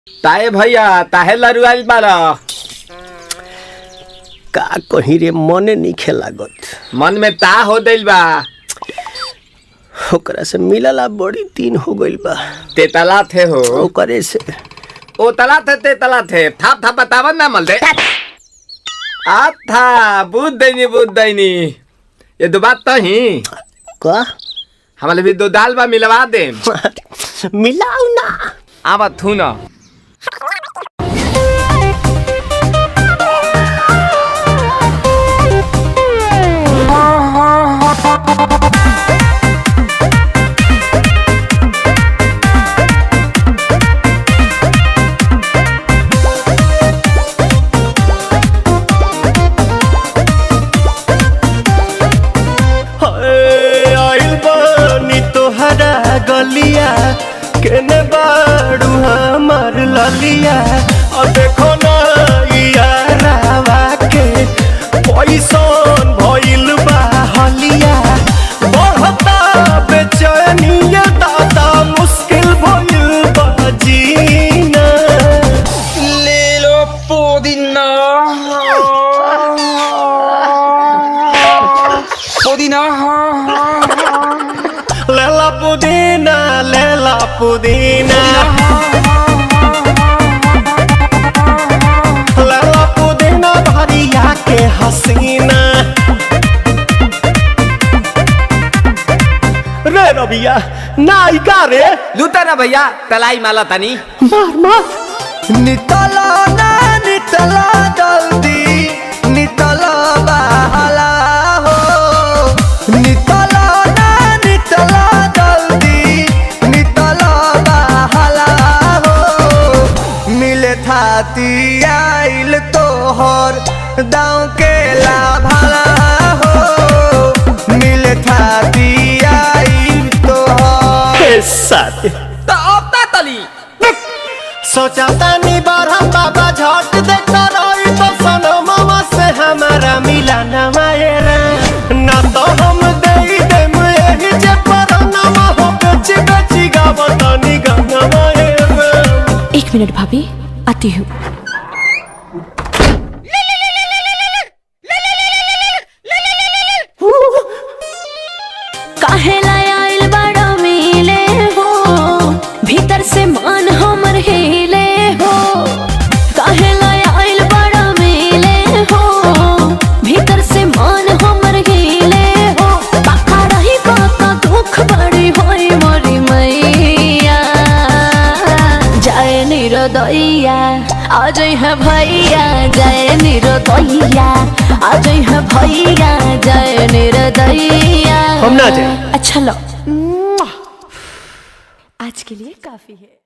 ताए भैया ताहे लरुआल बारा का कहीं रे मने नहीं लागत। मन में ता हो दिल बा ओकरा से मिलला बड़ी दिन हो गइल बा। ते तला थे हो ओकरे से ओ तला थे ते तला थे थाप थाप बतावन ना मल दे आ था बुद्ध दैनी ये दो बात तो ही का हमारे भी दो दाल बा मिलवा दे मिलाऊ ना आवा थू ना गलिया केने बाड़ू हमार ललिया और देखो ना यारावा के पैसन भइल बा हलिया बढ़ता बेचैनिया दादा मुश्किल भइल बा जीना ले लो पुदीना लेला पुदीना लेला पुदीना लेला पुदीना भरिया के हसीना रे रबिया नायिका रे लूटा ना भैया तलाई माला तनी मार मार नितला ना नितला जल्दी नितला बहला हो नितला आइल तोहर दाँव के लाभाला हो मिले थाती आइल तोहर साथ तो अब ता तली सोचा तानी बरहम बाबा झट देखता रही तो सनो मामा से हमारा मिला न मायरा ना तो हम दे देम यही जे परनामा हो बेची बेची गावतानी गंगा मायरा। 1 मिनट भाभी आती हूँ। काहे लायल बड़ा मिले हो भीतर से मन हमर हिले हो काहे लायल बड़ा मिले हो भीतर से मन हमर हिले हो बाका रही बाका दुख बड़ी होई मोरी मैया जाए निरोदैया आज है भैया जय निरोदैया आज है भैया जय निरोदैया हम ना जाए। अच्छा लो आज के लिए काफी है।